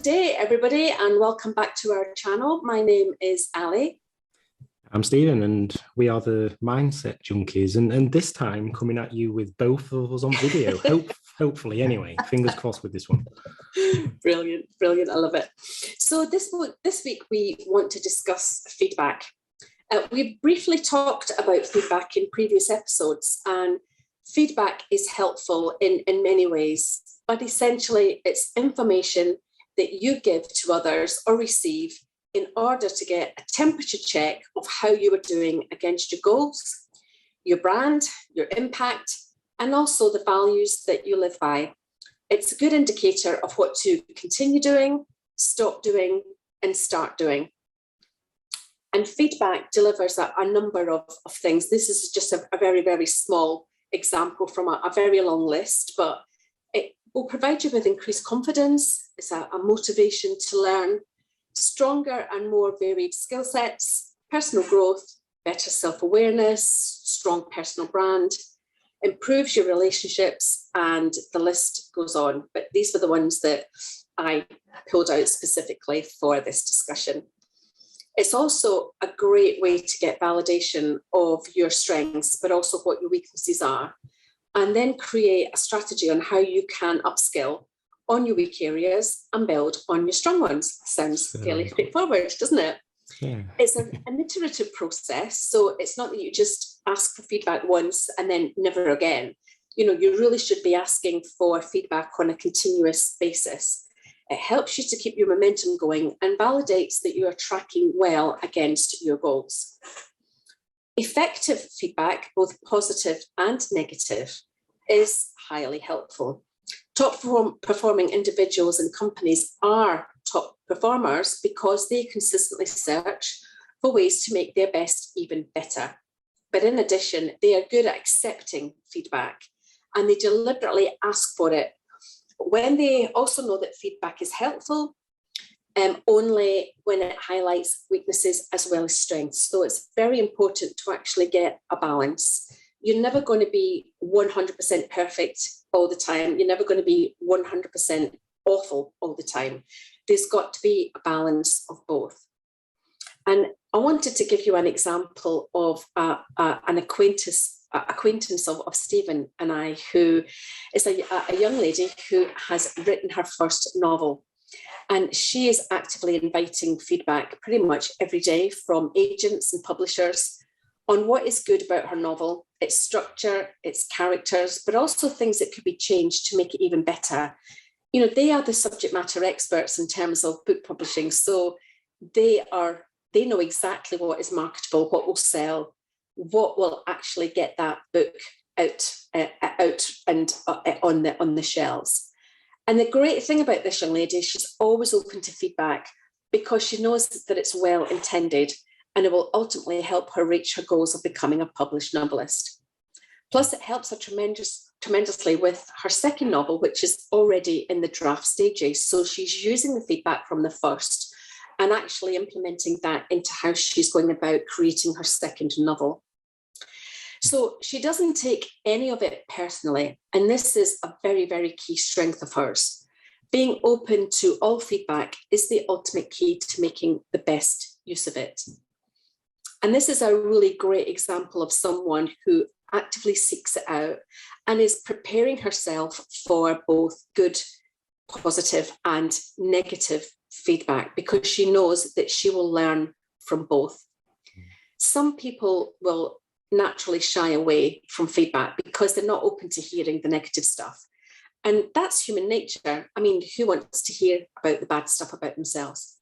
Good day, everybody, and welcome back to our channel. My name is Allie. I'm Stephen, and we are the Mindset Junkies, and this time coming at you with both of us on video, hopefully anyway, fingers crossed with this one. Brilliant, brilliant, I love it. So this week we want to discuss feedback. We briefly talked about feedback in previous episodes, and feedback is helpful in many ways, but essentially it's information that you give to others or receive in order to get a temperature check of how you are doing against your goals, your brand, your impact, and also the values that you live by. It's a good indicator of what to continue doing, stop doing, and start doing. And feedback delivers a number of things. This is just a very, very small example from a very long list, but it will provide you with increased confidence. It's a motivation to learn, stronger and more varied skill sets, personal growth, better self-awareness, strong personal brand, improves your relationships, and the list goes on. But these were the ones that I pulled out specifically for this discussion. It's also a great way to get validation of your strengths, but also what your weaknesses are, and then create a strategy on how you can upskill on your weak areas and build on your strong ones. Sounds fairly straightforward, doesn't it? Yeah. It's an iterative process, so it's not that you just ask for feedback once and then never again. You know, you really should be asking for feedback on a continuous basis. It helps you to keep your momentum going and validates that you are tracking well against your goals. Effective feedback, both positive and negative, is highly helpful. Top performing individuals and companies are top performers because they consistently search for ways to make their best even better. But in addition, they are good at accepting feedback and they deliberately ask for it when they also know that feedback is helpful, only when it highlights weaknesses as well as strengths. So it's very important to actually get a balance. You're never going to be 100% perfect all the time. You're never going to be 100% awful all the time. There's got to be a balance of both. And I wanted to give you an example of an acquaintance of Stephen and I, who is a young lady who has written her first novel. And she is actively inviting feedback pretty much every day from agents and publishers on what is good about her novel, its structure, its characters, but also things that could be changed to make it even better. You know, they are the subject matter experts in terms of book publishing. So they know exactly what is marketable, what will sell, what will actually get that book out and on the shelves. And the great thing about this young lady is she's always open to feedback because she knows that it's well intended and it will ultimately help her reach her goals of becoming a published novelist. Plus, it helps her tremendously with her second novel, which is already in the draft stages. So she's using the feedback from the first and actually implementing that into how she's going about creating her second novel. So she doesn't take any of it personally, and this is a very, very key strength of hers. Being open to all feedback is the ultimate key to making the best use of it. And this is a really great example of someone who actively seeks it out and is preparing herself for both good, positive, and negative feedback because she knows that she will learn from both. Some people will naturally shy away from feedback because they're not open to hearing the negative stuff. And that's human nature. I mean, who wants to hear about the bad stuff about themselves?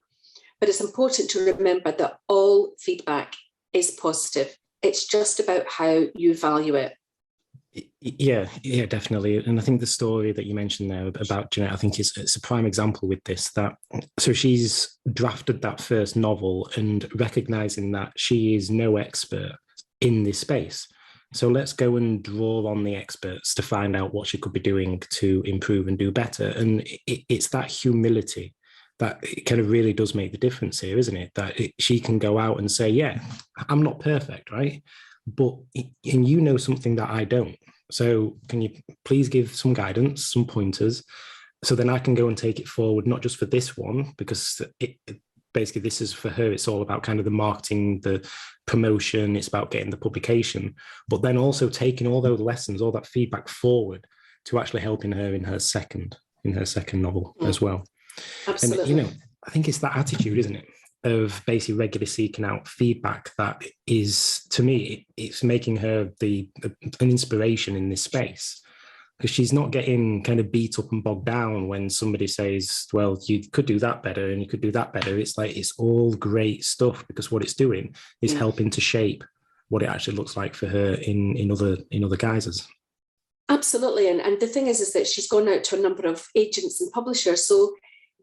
But it's important to remember that all feedback is positive. It's just about how you value it. Yeah, definitely. And I think the story that you mentioned there about Jeanette, I think it's a prime example with this, so she's drafted that first novel and recognizing that she is no expert in this space. So let's go and draw on the experts to find out what she could be doing to improve and do better. And it's that humility that it kind of really does make the difference here, isn't it? That she can go out and say, yeah, I'm not perfect, right? And you know something that I don't. So can you please give some guidance, some pointers, So then I can go and take it forward, not just for this one, because basically this is for her, it's all about kind of the marketing, the promotion, it's about getting the publication, but then also taking all those lessons, all that feedback forward to actually helping her in her second novel as well. Absolutely. And, I think it's that attitude, isn't it, of basically regularly seeking out feedback that is, to me, it's making her an inspiration in this space. Because she's not getting kind of beat up and bogged down when somebody says, well, you could do that better and you could do that better. It's like, it's all great stuff, because what it's doing is helping to shape what it actually looks like for her in other guises. Absolutely. And the thing is that she's gone out to a number of agents and publishers, so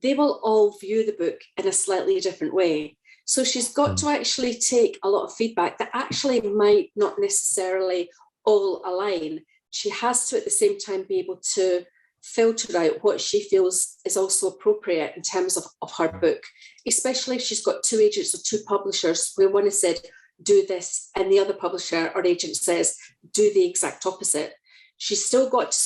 they will all view the book in a slightly different way. So she's got to actually take a lot of feedback that actually might not necessarily all align. She has to, at the same time, be able to filter out what she feels is also appropriate in terms of her book, especially if she's got two agents or two publishers where one has said, do this, and the other publisher or agent says, do the exact opposite. She's still got to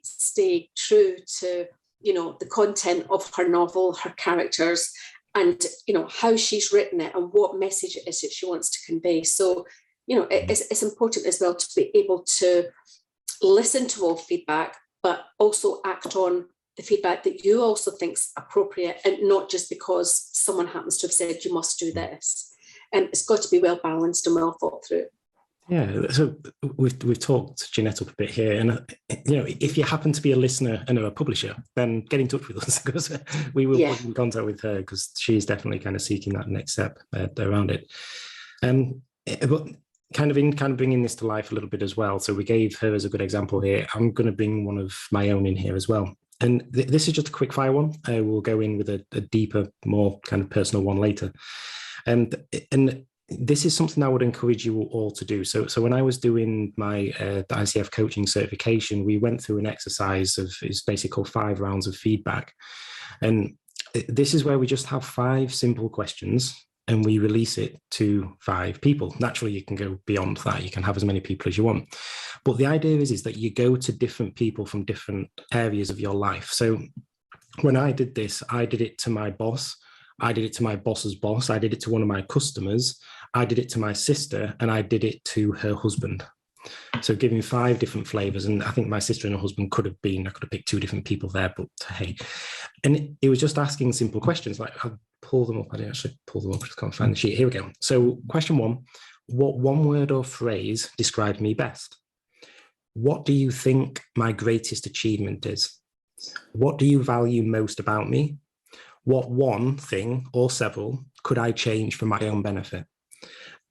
stay true to, the content of her novel, her characters, and, how she's written it and what message it is that she wants to convey. So, it's important as well to be able to listen to all feedback, but also act on the feedback that you also think's appropriate, and not just because someone happens to have said you must do this. And it's got to be well balanced and well thought through. Yeah, so we've talked Jeanette up a bit here, and if you happen to be a listener and a publisher, then get in touch with us, because we will put in contact with her, because she's definitely kind of seeking that next step around it. But kind of bringing this to life a little bit as well. So we gave her as a good example here. I'm going to bring one of my own in here as well. And this is just a quick fire one. We'll go in with a deeper, more kind of personal one later. And this is something I would encourage you all to do. So when I was doing my the ICF coaching certification, we went through an exercise it's basically called 5 rounds of feedback. And this is where we just have 5 simple questions, and we release it to 5 people. Naturally, you can go beyond that. You can have as many people as you want. But the idea is that you go to different people from different areas of your life. So when I did this, I did it to my boss. I did it to my boss's boss. I did it to one of my customers. I did it to my sister, and I did it to her husband. So giving 5 different flavors. And I think my sister and her husband I could have picked 2 different people there, but hey. And it was just asking simple questions. Like, I'll pull them up. I didn't actually pull them up. I just can't find the sheet. Here we go. So question 1, what one word or phrase described me best? What do you think my greatest achievement is? What do you value most about me? What one thing or several could I change for my own benefit?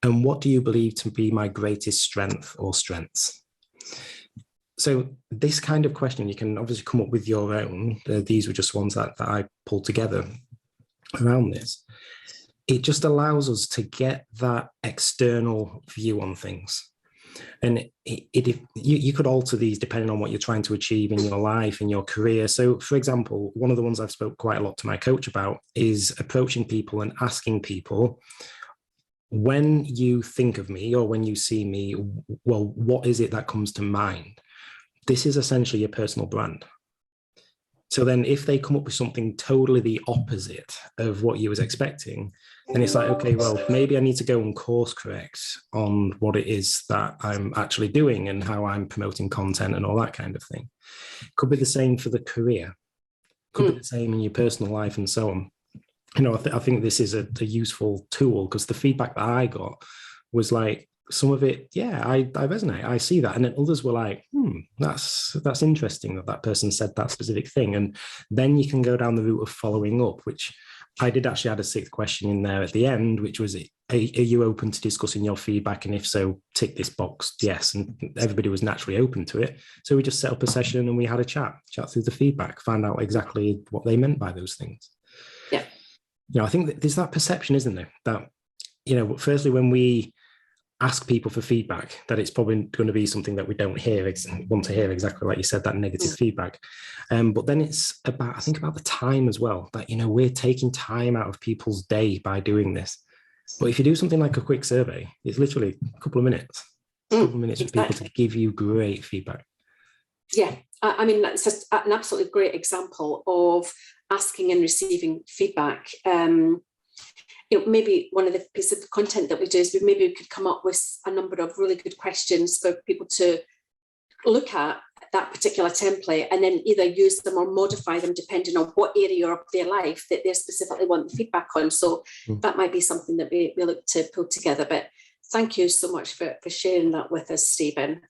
And what do you believe to be my greatest strength or strengths? So this kind of question, you can obviously come up with your own. These were just ones that I pulled together around this. It just allows us to get that external view on things. And you could alter these depending on what you're trying to achieve in your life, in your career. So, for example, one of the ones I've spoke quite a lot to my coach about is approaching people and asking people, when you think of me or when you see me, well, what is it that comes to mind? This is essentially your personal brand. So then if they come up with something totally the opposite of what you was expecting, then it's like, okay, well, maybe I need to go and course correct on what it is that I'm actually doing and how I'm promoting content and all that kind of thing. Could be the same for the career. Could be the same in your personal life and so on. I think this is a useful tool, because the feedback that I got was like, some of it, I resonate. I see that. And then others were like, that's interesting that person said that specific thing. And then you can go down the route of following up, which I did actually add a 6th question in there at the end, which was, are you open to discussing your feedback? And if so, tick this box, yes. And everybody was naturally open to it. So we just set up a session and we had a chat through the feedback, find out exactly what they meant by those things. Yeah. I think that there's that perception, isn't there? That, firstly, when we ask people for feedback, that it's probably going to be something that we don't want to hear, exactly like you said, that negative feedback. But then it's about the time as well, that, we're taking time out of people's day by doing this. But if you do something like a quick survey, it's literally a couple of minutes for people to give you great feedback. Yeah, I mean, that's just an absolutely great example of asking and receiving feedback. Maybe one of the pieces of content that we do is we could come up with a number of really good questions for people to look at that particular template, and then either use them or modify them depending on what area of their life that they specifically want the feedback on. So that might be something that we look to pull together. But thank you so much for sharing that with us, Stephen.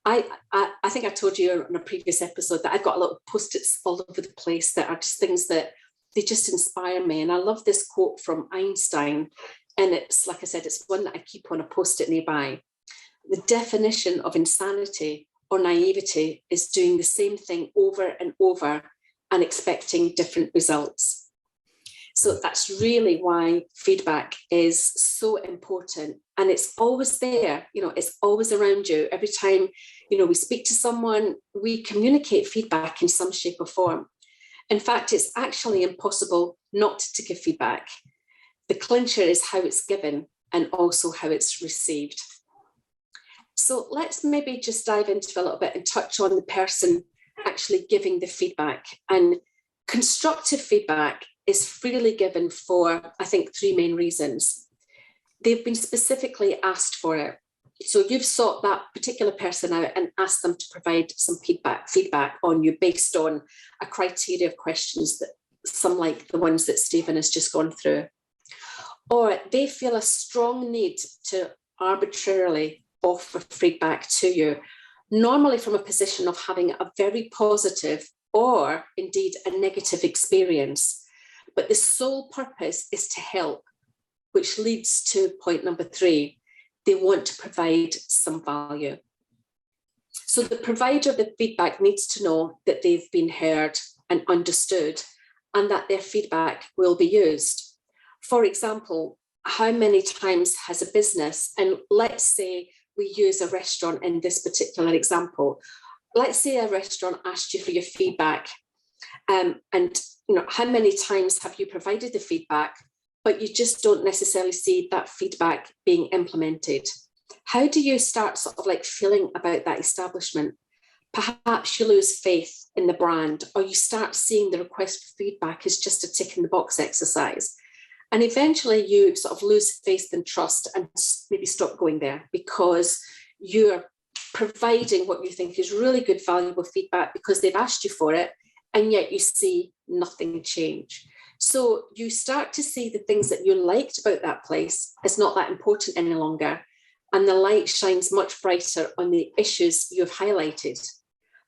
I think I told you on a previous episode that I've got a little post-its all over the place that are just things that they just inspire me. And I love this quote from Einstein. And it's, like I said, it's one that I keep on a post-it nearby. The definition of insanity or naivety is doing the same thing over and over and expecting different results. So that's really why feedback is so important. And it's always there, it's always around you. Every time, we speak to someone, we communicate feedback in some shape or form. In fact, it's actually impossible not to give feedback. The clincher is how it's given and also how it's received. So let's maybe just dive into a little bit and touch on the person actually giving the feedback. And constructive feedback is freely given for, I think, 3 main reasons. They've been specifically asked for it. So you've sought that particular person out and asked them to provide some feedback on you based on a criteria of questions that some like the ones that Stephen has just gone through. Or they feel a strong need to arbitrarily offer feedback to you, normally from a position of having a very positive or indeed a negative experience. But the sole purpose is to help, which leads to point number 3. They want to provide some value. So the provider of the feedback needs to know that they've been heard and understood and that their feedback will be used. For example, how many times has a business, and let's say we use a restaurant in this particular example, let's say a restaurant asked you for your feedback, and how many times have you provided the feedback, but you just don't necessarily see that feedback being implemented? How do you start sort of like feeling about that establishment? Perhaps you lose faith in the brand, or you start seeing the request for feedback as just a tick in the box exercise. And eventually you sort of lose faith and trust and maybe stop going there because you're providing what you think is really good, valuable feedback because they've asked you for it, and yet you see nothing change. So you start to see the things that you liked about that place as not that important any longer. And the light shines much brighter on the issues you've highlighted,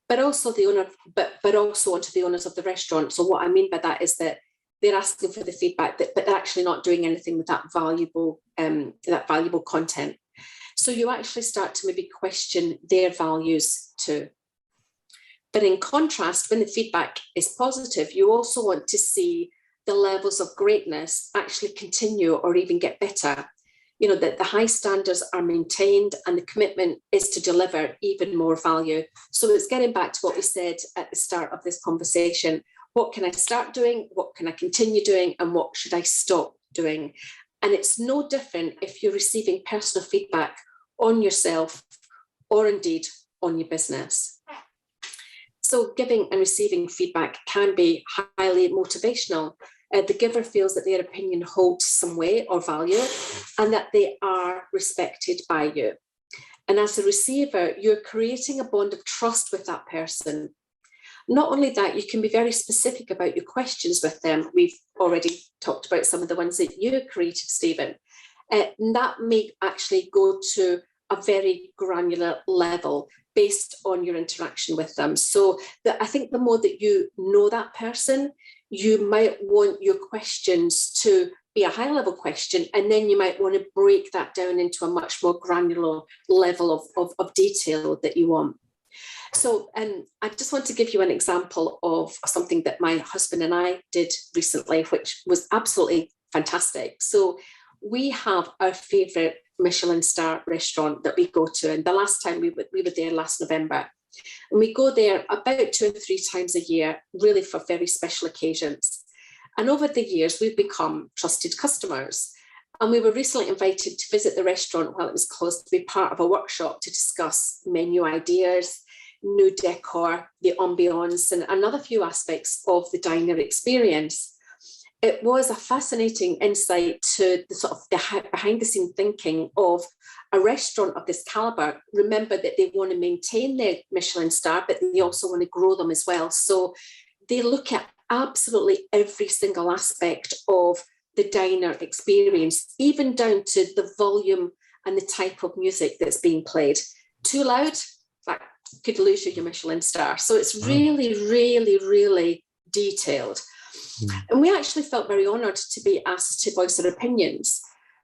but also the owner, but also onto the owners of the restaurant. So what I mean by that is that they're asking for the feedback, but they're actually not doing anything with that valuable content. So you actually start to maybe question their values too. But in contrast, when the feedback is positive, you also want to see the levels of greatness actually continue or even get better. That the high standards are maintained and the commitment is to deliver even more value. So it's getting back to what we said at the start of this conversation. What can I start doing? What can I continue doing? And what should I stop doing? And it's no different if you're receiving personal feedback on yourself or indeed on your business. So giving and receiving feedback can be highly motivational. The giver feels that their opinion holds some weight or value and that they are respected by you. And as a receiver, you're creating a bond of trust with that person. Not only that, you can be very specific about your questions with them. We've already talked about some of the ones that you created, Stephen. And that may actually go to a very granular level based on your interaction with them. So I think the more that you know that person, you might want your questions to be a high level question, and then you might want to break that down into a much more granular level of detail that you want. So I just want to give you an example of something that my husband and I did recently, which was absolutely fantastic. So we have our favourite Michelin star restaurant that we go to. And the last time we were there last November. And we go there about 2 or 3 times a year, really for very special occasions. And over the years, we've become trusted customers. And we were recently invited to visit the restaurant while it was closed to be part of a workshop to discuss menu ideas, new decor, the ambience, and another few aspects of the diner experience. It was a fascinating insight to the sort of the behind the scene thinking of a restaurant of this caliber. Remember that they want to maintain their Michelin star, but they also want to grow them as well. So they look at absolutely every single aspect of the diner experience, even down to the volume and the type of music that's being played. Too loud, that could lose you your Michelin star. So it's really, really, really detailed. And we actually felt very honoured to be asked to voice our opinions,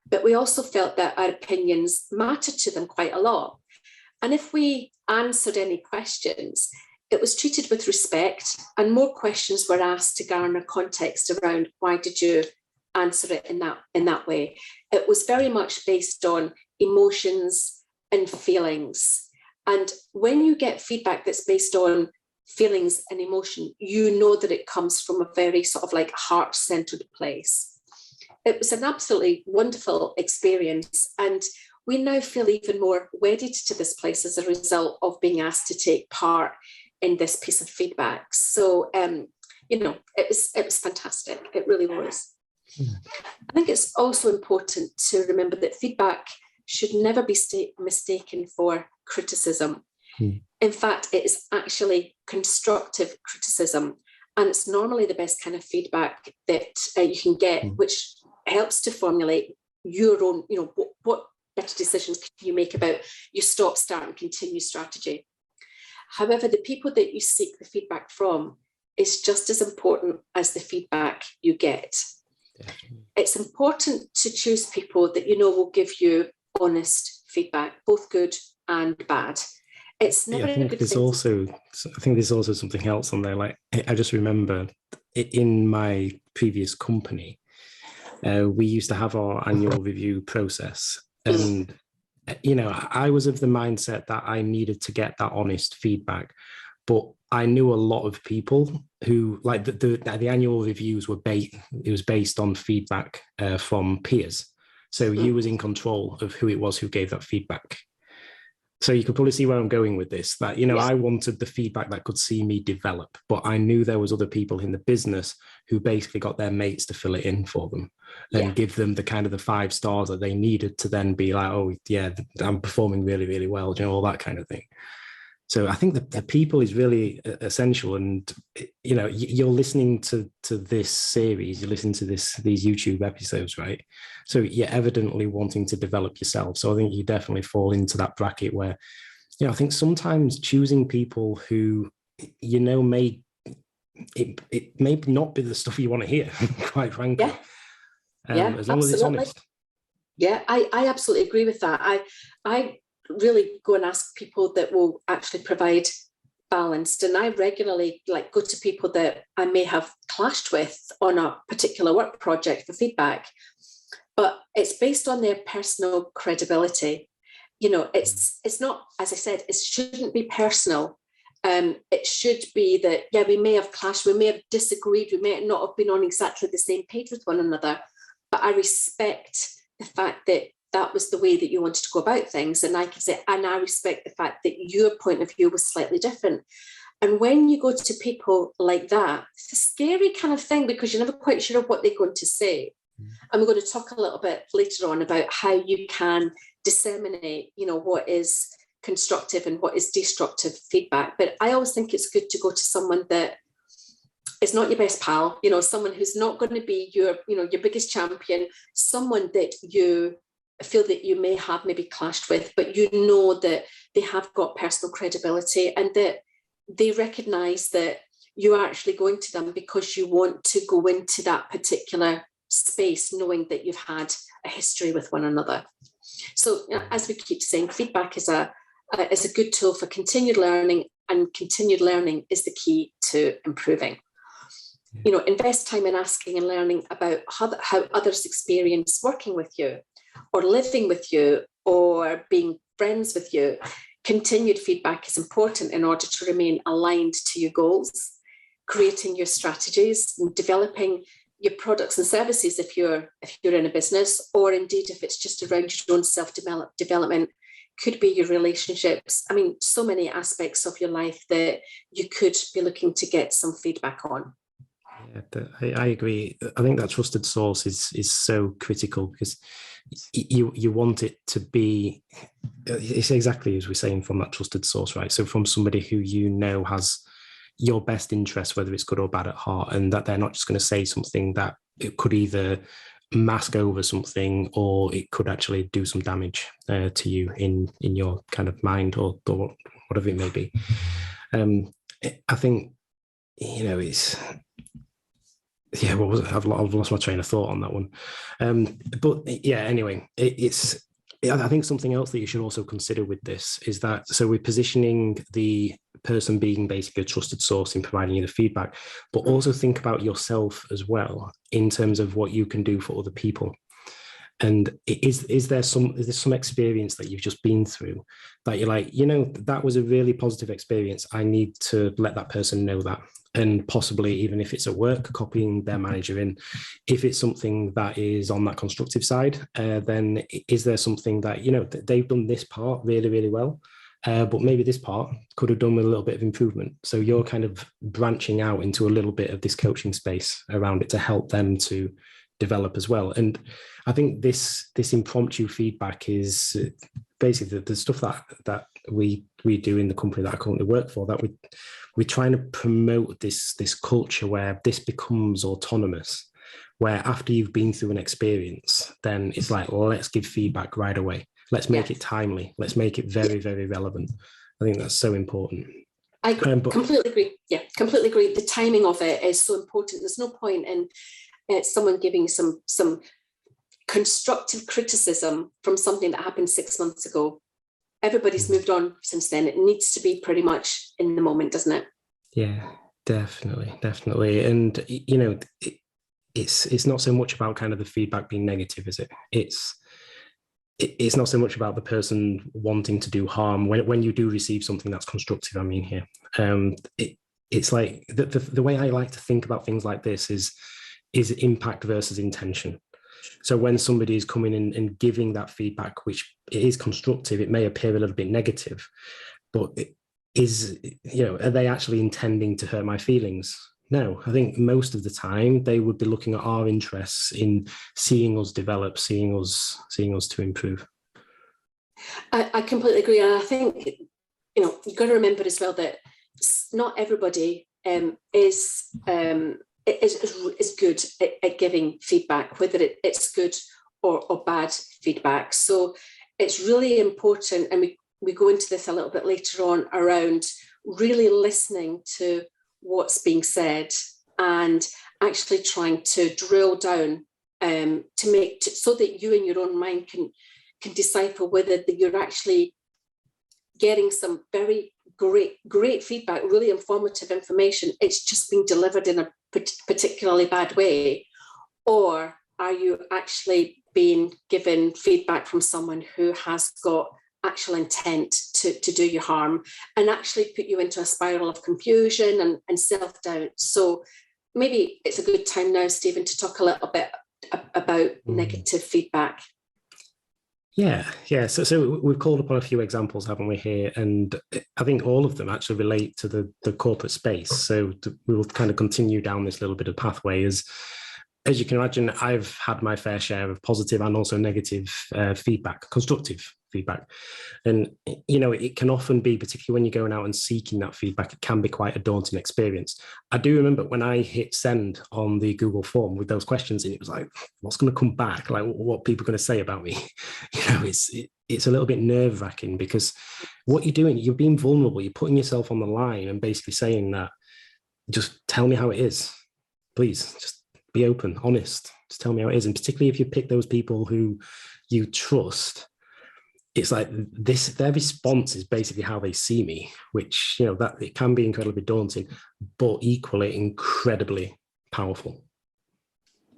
but we also felt that our opinions mattered to them quite a lot. And if we answered any questions, it was treated with respect, and more questions were asked to garner context around why did you answer it in that way. It was very much based on emotions and feelings. And when you get feedback that's based on feelings and emotion, you know that it comes from a very sort of like heart-centered place. It was an absolutely wonderful experience, and we now feel even more wedded to this place as a result of being asked to take part in this piece of feedback. So it was fantastic. It really was. I think it's also important to remember that feedback should never be mistaken for criticism. In fact, it is actually constructive criticism, and it's normally the best kind of feedback that you can get, which helps to formulate your own, what better decisions can you make about your stop, start and continue strategy. However, the people that you seek the feedback from is just as important as the feedback you get. Definitely. It's important to choose people that will give you honest feedback, both good and bad. It's never I think there's also something else on there. Like, I just remember in my previous company, we used to have our annual review process, and I was of the mindset that I needed to get that honest feedback, but I knew a lot of people who, like, the annual reviews it was based on feedback from peers. So you was in control of who it was who gave that feedback. So you could probably see where I'm going with this, that, I wanted the feedback that could see me develop, but I knew there was other people in the business who basically got their mates to fill it in for them and give them the kind of the 5 stars that they needed to then be like, oh yeah, I'm performing really, really well, all that kind of thing. So I think the people is really essential. And, you're listening to this series, you're listening to these YouTube episodes, right? So you're evidently wanting to develop yourself. So I think you definitely fall into that bracket where, I think sometimes choosing people who, may not be the stuff you want to hear, quite frankly. As long as it's honest. Yeah, I absolutely agree with that. I really go and ask people that will actually provide balanced, and I regularly go to people that I may have clashed with on a particular work project for feedback, but it's based on their personal credibility. It's not, as I said, it shouldn't be personal. It should be that, we may have clashed, we may have disagreed, we may not have been on exactly the same page with one another, but I respect the fact that was the way that you wanted to go about things. And I can say, and I respect the fact that your point of view was slightly different. And when you go to people like that, it's a scary kind of thing, because you're never quite sure what they're going to say. And we're going to talk a little bit later on about how you can disseminate, what is constructive and what is destructive feedback. But I always think it's good to go to someone that is not your best pal, someone who's not going to be your biggest champion, someone that you feel that you may have maybe clashed with, but that they have got personal credibility, and that they recognise that you're actually going to them because you want to go into that particular space knowing that you've had a history with one another. So as we keep saying, feedback is a good tool for continued learning, and continued learning is the key to improving. Invest time in asking and learning about how others experience working with you, or living with you, or being friends with you. Continued feedback is important in order to remain aligned to your goals, creating your strategies, and developing your products and services if you're in a business, or indeed if it's just around your own self-development, could be your relationships. I mean, so many aspects of your life that you could be looking to get some feedback on. Yeah, I agree. I think that trusted source is so critical, because you want it to be, it's exactly as we're saying, from that trusted source, right? So from somebody who you know has your best interest, whether it's good or bad, at heart, and that they're not just going to say something that it could either mask over something, or it could actually do some damage to you in your kind of mind, or whatever it may be. I think, it's, yeah, what was it? I've lost my train of thought on that one. But yeah, anyway, I think something else that you should also consider with this is that, so we're positioning the person being basically a trusted source in providing you the feedback, but also think about yourself as well in terms of what you can do for other people. And is there some experience that you've just been through that you're like, that was a really positive experience. I need to let that person know that. And possibly, even if it's at work, copying their manager in. If it's something that is on that constructive side, then is there something that, they've done this part really, really well, but maybe this part could have done with a little bit of improvement. So you're kind of branching out into a little bit of this coaching space around it to help them to develop as well. And I think this impromptu feedback is basically the stuff that we do in the company that I currently work for, that we're trying to promote this culture where this becomes autonomous, where after you've been through an experience, then it's like, well, let's give feedback right away. Let's make it timely. Let's make it very, very relevant. I think that's so important. I completely agree. Yeah, completely agree. The timing of it is so important. There's no point in someone giving some constructive criticism from something that happened 6 months ago. Everybody's moved on since then. It needs to be pretty much in the moment, doesn't it? Yeah, definitely. And it's not so much about kind of the feedback being negative, is it? It's not so much about the person wanting to do harm. When you do receive something that's constructive, I mean here, it's like the way I like to think about things like this is impact versus intention. So when somebody is coming in and giving that feedback, which it is constructive, it may appear a little bit negative, but are they actually intending to hurt my feelings? No, I think most of the time they would be looking at our interests in seeing us develop, seeing us to improve. I completely agree. And I think, you've got to remember as well that not everybody is good at giving feedback, whether it's good or bad feedback. So it's really important, and we go into this a little bit later on, around really listening to what's being said and actually trying to drill down so that you in your own mind can decipher whether you're actually getting some very great feedback, really informative information. It's just being delivered in a particularly bad way, or are you actually being given feedback from someone who has got actual intent to do you harm and actually put you into a spiral of confusion and self-doubt? So maybe it's a good time now, Stephen, to talk a little bit about negative feedback. Yeah. So we've called upon a few examples, haven't we, here? And I think all of them actually relate to the corporate space. So we will kind of continue down this little bit of pathway. As you can imagine, I've had my fair share of positive and also negative feedback, constructive feedback. And, it can often be, particularly when you're going out and seeking that feedback, it can be quite a daunting experience. I do remember when I hit send on the Google form with those questions, and it was like, what's going to come back? Like, what people are going to say about me? It's a little bit nerve-wracking, because what you're doing, you're being vulnerable, you're putting yourself on the line and basically saying that, just tell me how it is. Please, just be open, honest. Just tell me how it is. And particularly if you pick those people who you trust, it's like their response is basically how they see me, which, that it can be incredibly daunting, but equally incredibly powerful.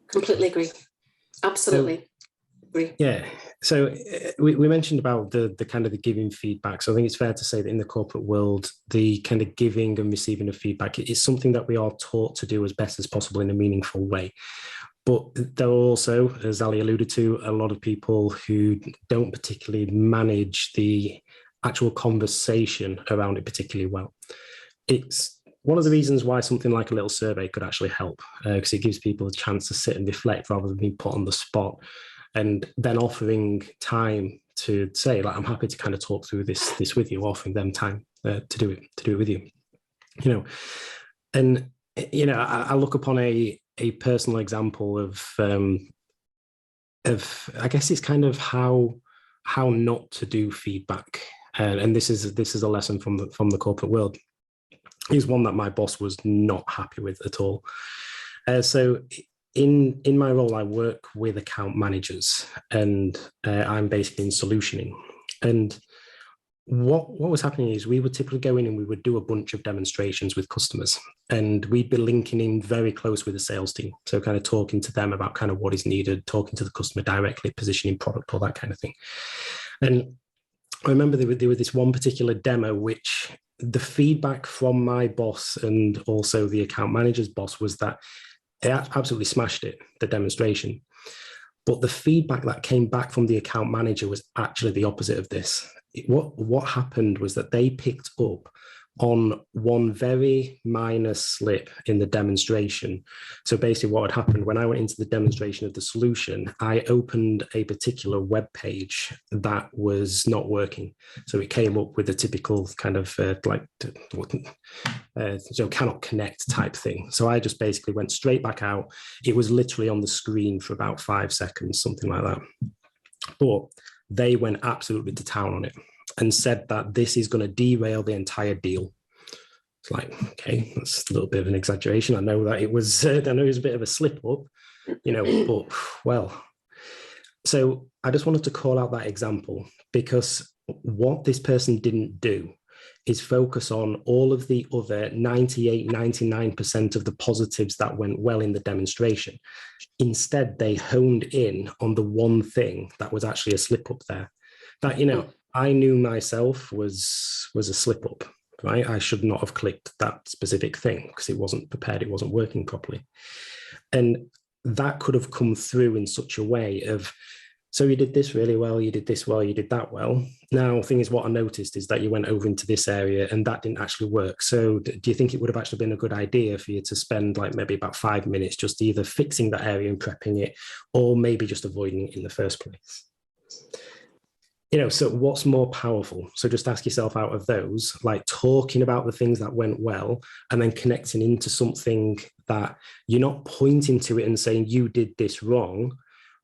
Completely agree. Absolutely agree. Yeah. So we mentioned about the kind of the giving feedback. So I think it's fair to say that in the corporate world, the kind of giving and receiving of feedback is something that we are taught to do as best as possible in a meaningful way. But there are also, as Ali alluded to, a lot of people who don't particularly manage the actual conversation around it particularly well. It's one of the reasons why something like a little survey could actually help, because it gives people a chance to sit and reflect rather than being put on the spot, and then offering time to say, like, I'm happy to kind of talk through this with you, offering them time to do it with you, And I look upon a personal example of I guess it's kind of how not to do feedback, and this is a lesson from the corporate world. Is one that my boss was not happy with at all. So in my role, I work with account managers, and I'm basically in solutioning. And what was happening is we would typically go in and we would do a bunch of demonstrations with customers, and we'd be linking in very close with the sales team. So kind of talking to them about kind of what is needed, talking to the customer directly, positioning product, all that kind of thing. And I remember there was this one particular demo, which the feedback from my boss and also the account manager's boss was that they absolutely smashed it, the demonstration. But the feedback that came back from the account manager was actually the opposite of this. What happened was that they picked up on one very minor slip in the demonstration. So basically what had happened when I went into the demonstration of the solution, I opened a particular web page that was not working. So it came up with a typical kind of so cannot connect type thing. So I just basically went straight back out. It was literally on the screen for about 5 seconds, something like that. But they went absolutely to town on it and said that this is going to derail the entire deal. It's like, okay, that's a little bit of an exaggeration. I know that it was a bit of a slip up, but well. So I just wanted to call out that example, because what this person didn't do is focus on all of the other 98, 99% of the positives that went well in the demonstration. Instead, they honed in on the one thing that was actually a slip up there. That, I knew myself was a slip up, right? I should not have clicked that specific thing because it wasn't prepared, it wasn't working properly. And that could have come through in such a way of, so you did this really well, you did this well, you did that well. Now, the thing is, what I noticed is that you went over into this area and that didn't actually work. So do you think it would have actually been a good idea for you to spend like maybe about 5 minutes just either fixing that area and prepping it, or maybe just avoiding it in the first place? So what's more powerful? So just ask yourself out of those, like talking about the things that went well and then connecting into something that you're not pointing to it and saying you did this wrong.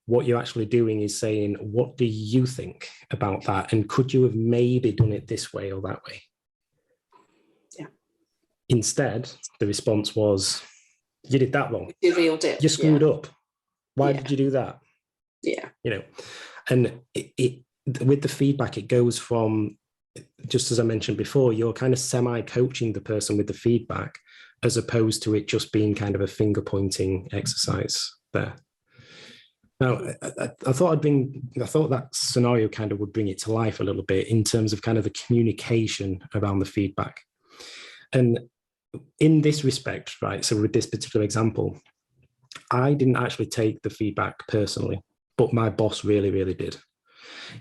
What you're actually doing is saying, what do you think about that? And could you have maybe done it this way or that way? Yeah. Instead, the response was, you did that wrong. You derailed it. You screwed up. Why did you do that? Yeah. And with the feedback, it goes from, just as I mentioned before, you're kind of semi-coaching the person with the feedback, as opposed to it just being kind of a finger-pointing exercise there. Now, I thought that scenario kind of would bring it to life a little bit in terms of kind of the communication around the feedback. And in this respect, right, so with this particular example, I didn't actually take the feedback personally, but my boss really, really did.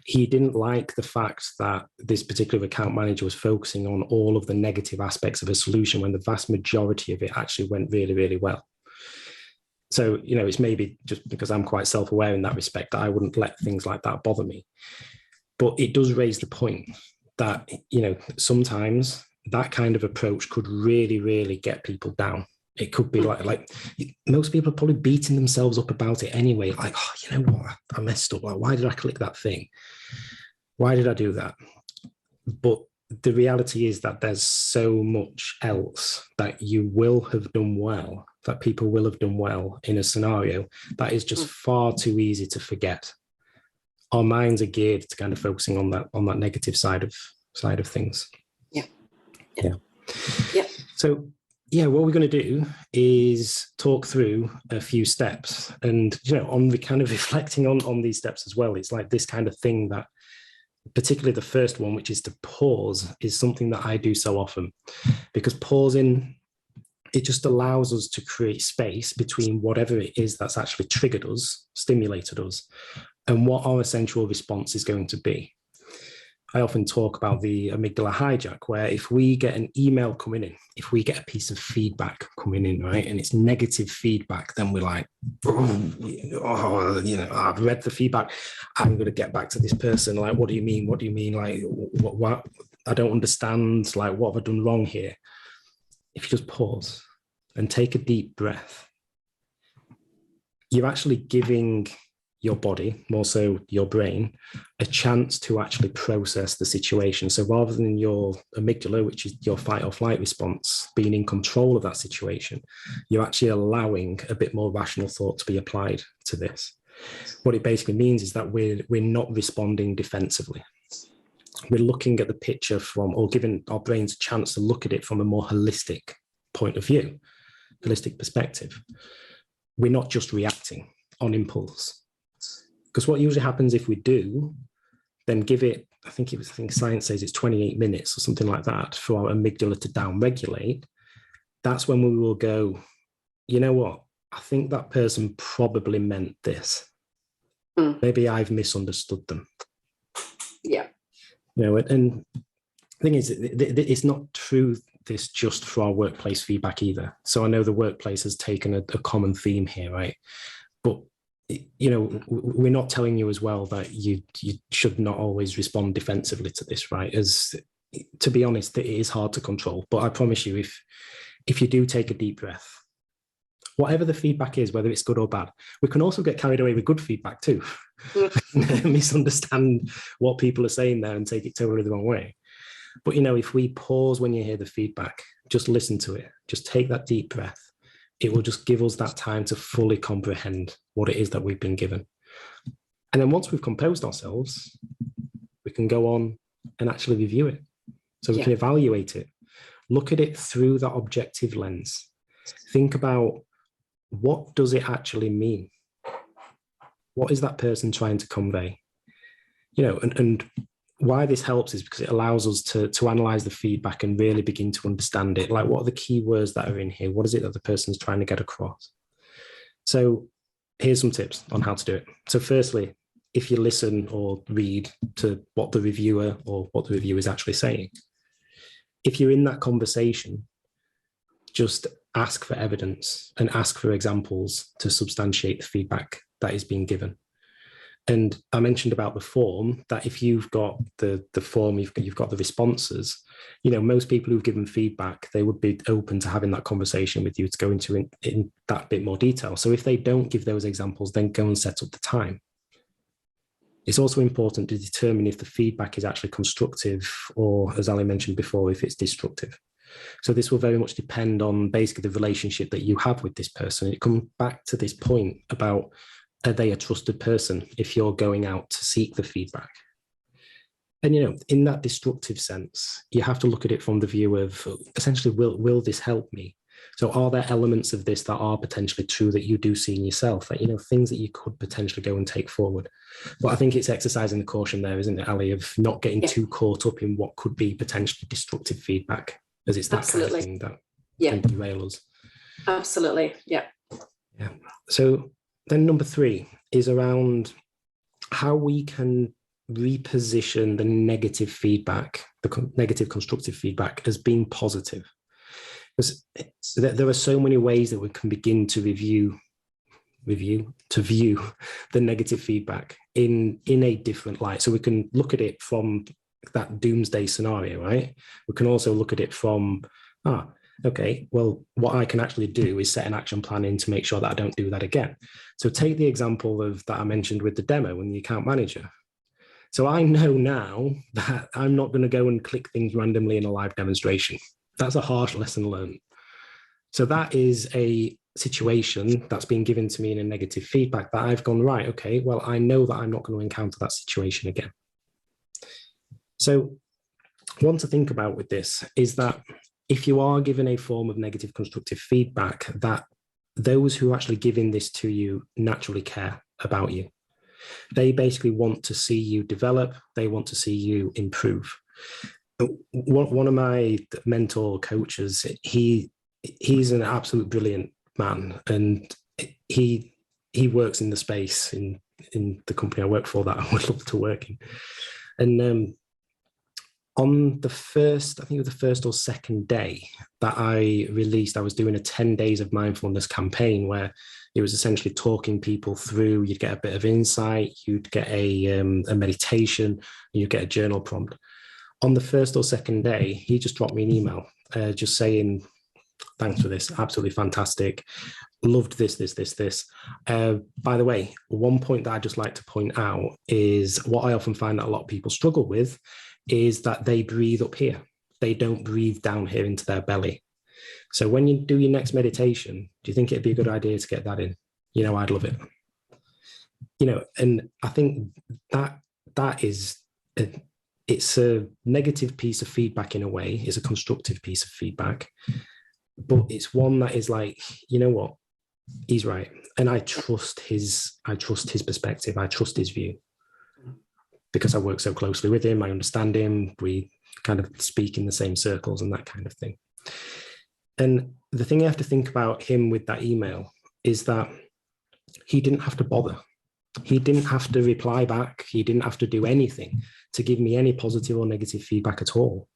He didn't like the fact that this particular account manager was focusing on all of the negative aspects of a solution when the vast majority of it actually went really, really well. So, it's maybe just because I'm quite self-aware in that respect that I wouldn't let things like that bother me. But it does raise the point that, sometimes that kind of approach could really, really get people down. It could be like most people are probably beating themselves up about it anyway. Like, oh, you know what? I messed up. Like, why did I click that thing? Why did I do that? But the reality is that there's so much else that you will have done well, that people will have done well in a scenario that is just far too easy to forget. Our minds are geared to kind of focusing on that negative side of things. Yeah. So what we're going to do is talk through a few steps, and on the kind of reflecting on these steps as well. It's like this kind of thing that, particularly the first one, which is to pause, is something that I do so often, because pausing it just allows us to create space between whatever it is that's actually triggered us, stimulated us, and what our essential response is going to be. I often talk about the amygdala hijack, where if we get an email coming in, if we get a piece of feedback coming in, right, and it's negative feedback, then we're like, oh, I've read the feedback. I'm going to get back to this person. Like, what do you mean? What do you mean? Like, what? I don't understand. Like, what have I done wrong here? If you just pause and take a deep breath, you're actually giving your body, more so your brain, a chance to actually process the situation. So rather than your amygdala, which is your fight or flight response, being in control of that situation, you're actually allowing a bit more rational thought to be applied to this. What it basically means is that we're not responding defensively. We're looking at the picture from, or giving our brains a chance to look at it from a more holistic point of view, holistic perspective. We're not just reacting on impulse. Because what usually happens if we do, then give it, I think science says it's 28 minutes or something like that for our amygdala to down-regulate. That's when we will go, you know what? I think that person probably meant this. Maybe I've misunderstood them. Yeah. And the thing is, it's not true this just for our workplace feedback either. So I know the workplace has taken a common theme here, right? But we're not telling you as well that you should not always respond defensively to this, right? As to be honest, it is hard to control. But I promise you, if you do take a deep breath, whatever the feedback is, whether it's good or bad, we can also get carried away with good feedback too. Misunderstand what people are saying there and take it totally the wrong way. But if we pause when you hear the feedback, just listen to it, just take that deep breath. It will just give us that time to fully comprehend what it is that we've been given. And then once we've composed ourselves, we can go on and actually review it. So we can evaluate it, look at it through that objective lens. Think about, what does it actually mean? What is that person trying to convey? And why this helps is because it allows us to analyze the feedback and really begin to understand it. Like, what are the key words that are in here? What is it that the person's trying to get across? So here's some tips on how to do it. So firstly, if you listen or read to what the reviewer or what the reviewer is actually saying, if you're in that conversation, just ask for evidence and ask for examples to substantiate the feedback that is being given. And I mentioned about the form, that if you've got the form, you've got the responses, most people who've given feedback, they would be open to having that conversation with you to go into in that bit more detail. So if they don't give those examples, then go and set up the time. It's also important to determine if the feedback is actually constructive or, as Ali mentioned before, if it's destructive. So this will very much depend on basically the relationship that you have with this person. It comes back to this point about, are they a trusted person if you're going out to seek the feedback? And, in that destructive sense, you have to look at it from the view of, essentially, will this help me? So are there elements of this that are potentially true that you do see in yourself, that, things that you could potentially go and take forward? But I think it's exercising the caution there, isn't it, Ali, of not getting too caught up in what could be potentially destructive feedback, as it's that kind of thing that can derail us. Absolutely, yeah. So then number 3 is around how we can reposition the negative feedback, the negative constructive feedback, as being positive. Because there are so many ways that we can begin to view the negative feedback in a different light. So we can look at it from that doomsday scenario, right? We can also look at it from, okay, well, what I can actually do is set an action plan in to make sure that I don't do that again. So take the example that I mentioned with the demo and the account manager. So I know now that I'm not going to go and click things randomly in a live demonstration. That's a harsh lesson learned. So that is a situation that's been given to me in a negative feedback that I've gone, right, okay, well, I know that I'm not going to encounter that situation again. So one to think about with this is that if you are given a form of negative constructive feedback, that those who are actually giving this to you naturally care about you. They basically want to see you develop. They want to see you improve. One of my mentor coaches, he he's an absolute brilliant man, and he works in the space in the company I work for that I would love to work in. And on the first, I think it was the first or second day that I released, I was doing a 10 days of mindfulness campaign where it was essentially talking people through. You'd get a bit of insight, you'd get a meditation, you'd get a journal prompt. On the first or second day, he just dropped me an email just saying, thanks for this, absolutely fantastic. Loved this. By the way, one point that I'd just like to point out is what I often find that a lot of people struggle with is that they breathe up here. They don't breathe down here into their belly. So when you do your next meditation, do you think it'd be a good idea to get that in? You know, I'd love it. You know, and I think that is, it's a negative piece of feedback in a way, it's a constructive piece of feedback, but it's one that is like, you know what, he's right. And I trust his perspective, I trust his view. Because I work so closely with him, I understand him, we kind of speak in the same circles and that kind of thing. And the thing you have to think about him with that email is that he didn't have to bother. He didn't have to reply back. He didn't have to do anything to give me any positive or negative feedback at all.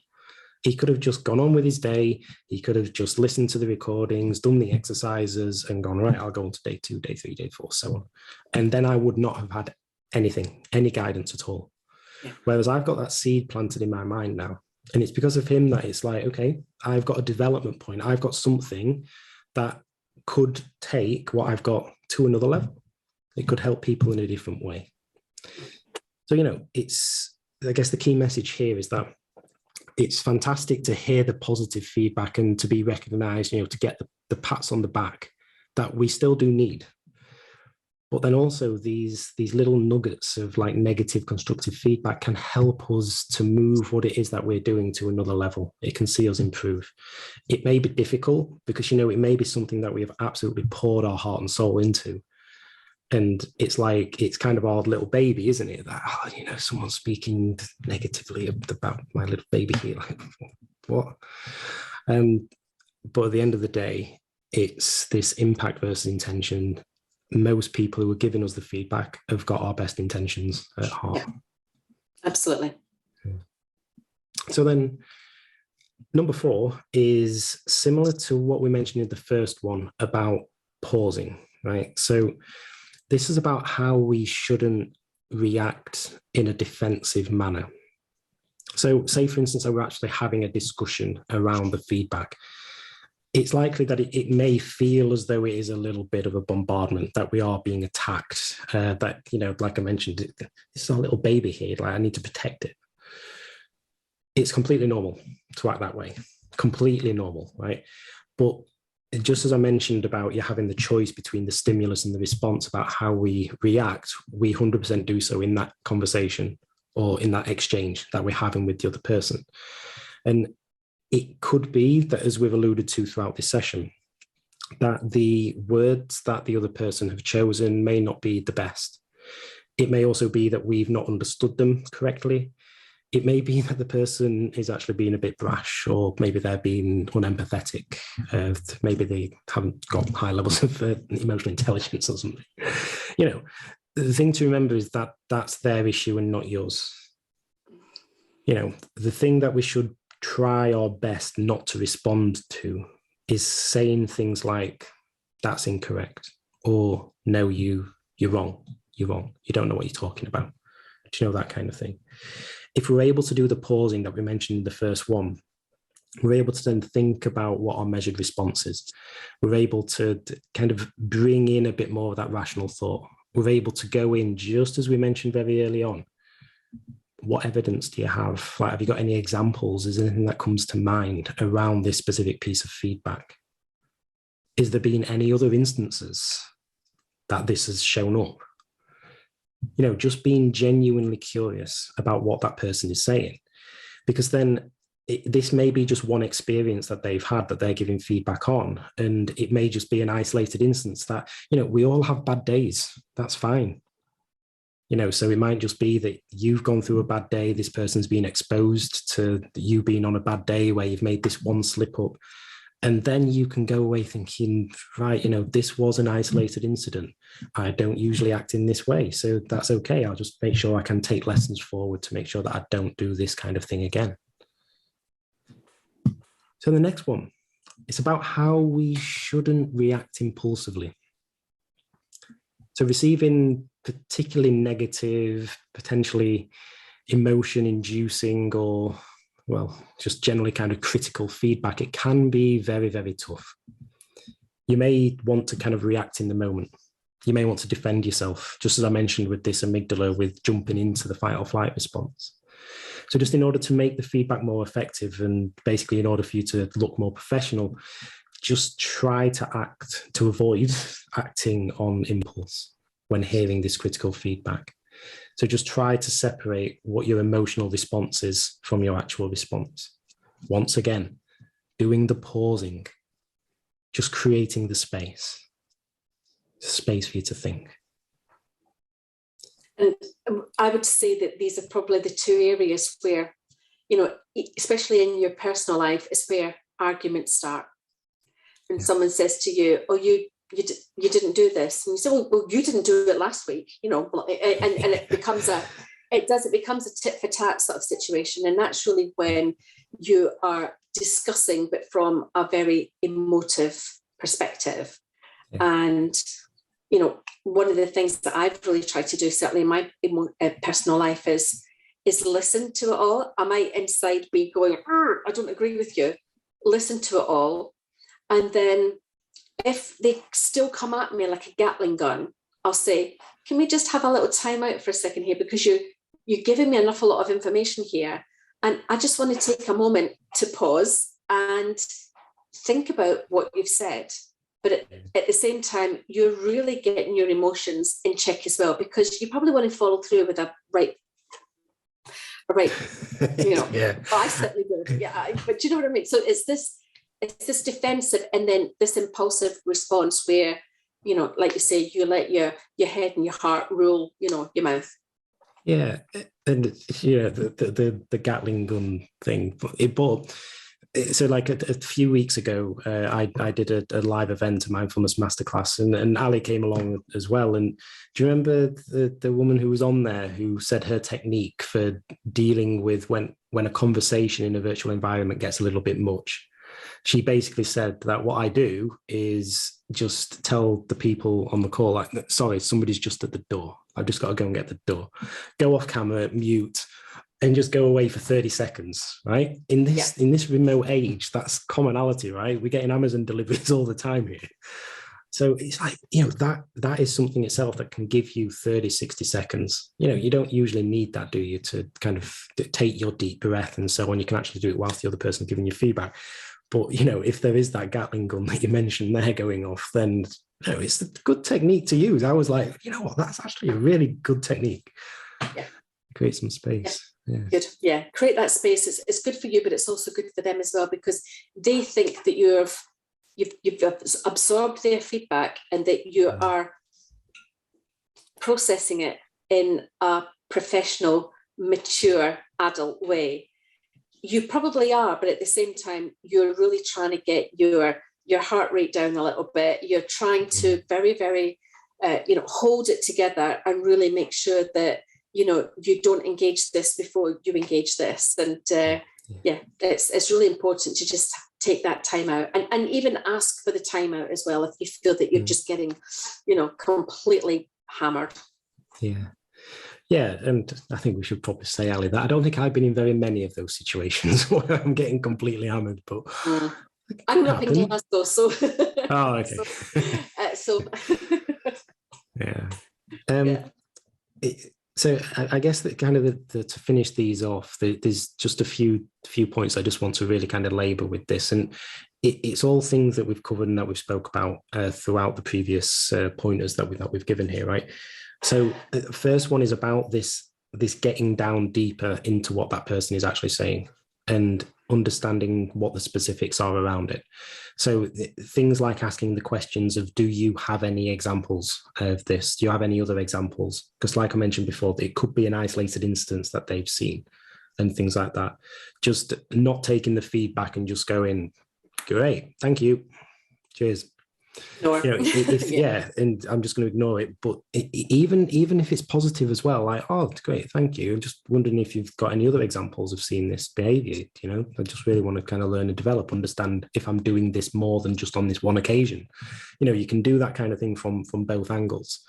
He could have just gone on with his day. He could have just listened to the recordings, done the exercises and gone, right, I'll go on to day 2, day 3, day 4, so on. And then I would not have had anything, any guidance at all. Yeah. Whereas I've got that seed planted in my mind now. And it's because of him that it's like, okay, I've got a development point. I've got something that could take what I've got to another level. It could help people in a different way. So, you know, I guess the key message here is that it's fantastic to hear the positive feedback and to be recognized, you know, to get the pats on the back that we still do need. But then also these little nuggets of like negative constructive feedback can help us to move what it is that we're doing to another level. It can see us improve. It may be difficult because, you know, it may be something that we have absolutely poured our heart and soul into. And it's like, it's kind of our little baby, isn't it? That, oh, you know, someone's speaking negatively about my little baby here. Like, what? But at the end of the day, it's this impact versus intention. Most people who are giving us the feedback have got our best intentions at heart. Yeah, absolutely. Yeah. So then number 4 is similar to what we mentioned in the first one about pausing, right? So this is about how we shouldn't react in a defensive manner. So say, for instance, that we're actually having a discussion around the feedback. It's likely that it may feel as though it is a little bit of a bombardment, that we are being attacked, that, you know, like I mentioned, this is our little baby here, like I need to protect it. It's completely normal to act that way, completely normal, right? But just as I mentioned about you having the choice between the stimulus and the response about how we react, we 100% do so in that conversation or in that exchange that we're having with the other person. And it could be that, as we've alluded to throughout this session, that the words that the other person have chosen may not be the best. It may also be that we've not understood them correctly. It may be that the person is actually being a bit brash, or maybe they're being unempathetic. Maybe they haven't got high levels of emotional intelligence or something. You know, the thing to remember is that that's their issue and not yours. You know, the thing that we should try our best not to respond to is saying things like, that's incorrect, or no, you're wrong, you don't know what you're talking about. Do you know, that kind of thing? If we're able to do the pausing that we mentioned in the first one, we're able to then think about what our measured response is. We're able to kind of bring in a bit more of that rational thought. We're able to go in, just as we mentioned very early on, what evidence do you have? Like, have you got any examples? Is there anything that comes to mind around this specific piece of feedback? Is there been any other instances that this has shown up? You know, just being genuinely curious about what that person is saying, because then this may be just one experience that they've had that they're giving feedback on, and it may just be an isolated instance that, you know, we all have bad days. That's fine. You know, so it might just be that you've gone through a bad day. This person's been exposed to you being on a bad day where you've made this one slip up, And then you can go away thinking, right, this was an isolated incident. I don't usually act in this way, so that's okay. I'll just make sure I can take lessons forward to make sure that I don't do this kind of thing again. So the next one, it's about how we shouldn't react impulsively. So receiving particularly negative, potentially emotion-inducing or, well, just generally kind of critical feedback, it can be very, very tough. You may want to kind of react in the moment. You may want to defend yourself, just as I mentioned with this amygdala, with jumping into the fight or flight response. So just in order to make the feedback more effective and basically in order for you to look more professional, just try to avoid acting on impulse when hearing this critical feedback. So just try to separate what your emotional response is from your actual response. Once again, doing the pausing, just creating the space for you to think. And I would say that these are probably the two areas where, especially in your personal life, is where arguments start. When someone says to you, oh, you didn't do this, and you say, well, you didn't do it last week, and it becomes a tit for tat sort of situation. And that's really when you are discussing, but from a very emotive perspective. Yeah. And one of the things that I've really tried to do, certainly in my personal life, is listen to it all. I might inside be going, I don't agree with you. Listen to it all. And then if they still come at me like a Gatling gun, I'll say, can we just have a little time out for a second here? Because you're giving me an awful lot of information here. And I just want to take a moment to pause and think about what you've said. But at the same time, you're really getting your emotions in check as well, because you probably want to follow through with a right, yeah. I certainly would. Yeah, but you know what I mean? So it's this defensive and then this impulsive response where, like you say, you let your head and your heart rule, your mouth. Yeah, and the Gatling gun thing, so like a few weeks ago, I did a live event, a mindfulness masterclass, and Allie came along as well. And do you remember the woman who was on there who said her technique for dealing with when a conversation in a virtual environment gets a little bit much? She basically said that what I do is just tell the people on the call, like, sorry, somebody's just at the door. I've just got to go and get the door. Go off camera, mute, and just go away for 30 seconds, right? In this remote age, that's commonality, right? We're getting Amazon deliveries all the time here. So it's like, that is something itself that can give you 30, 60 seconds. You don't usually need that, do you, to kind of take your deep breath and so on. You can actually do it whilst the other person is giving you feedback. But, if there is that Gatling gun that you mentioned there going off, then it's a good technique to use. I was like, that's actually a really good technique. Yeah. Create some space. Yeah. Good. Yeah. Create that space. It's good for you, but it's also good for them as well, because they think that you've absorbed their feedback and that you are processing it in a professional, mature, adult way. You probably are, but at the same time, you're really trying to get your heart rate down a little bit. You're trying to very, very, hold it together and really make sure that, you don't engage this before you engage this. And it's really important to just take that time out and even ask for the time out as well if you feel that you're just getting, completely hammered. Yeah. Yeah, and I think we should probably say, Allie, that I don't think I've been in very many of those situations where I'm getting completely hammered, but I'm not in Glasgow, so. Oh, okay. So I guess that kind of to finish these off, there's just a few points I just want to really kind of labour with this, and it's all things that we've covered and that we've spoke about throughout the previous pointers that we've given here, right? So the first one is about this getting down deeper into what that person is actually saying and understanding what the specifics are around it. So things like asking the questions of, do you have any examples of this? Do you have any other examples? Because like I mentioned before, it could be an isolated instance that they've seen and things like that. Just not taking the feedback and just going, great, thank you, cheers. No. You know, yeah, and I'm just going to ignore it. But even if it's positive as well, like, oh, great, thank you. I'm just wondering if you've got any other examples of seeing this behavior. You know, I just really want to kind of learn and develop, understand if I'm doing this more than just on this one occasion. You know, you can do that kind of thing from both angles.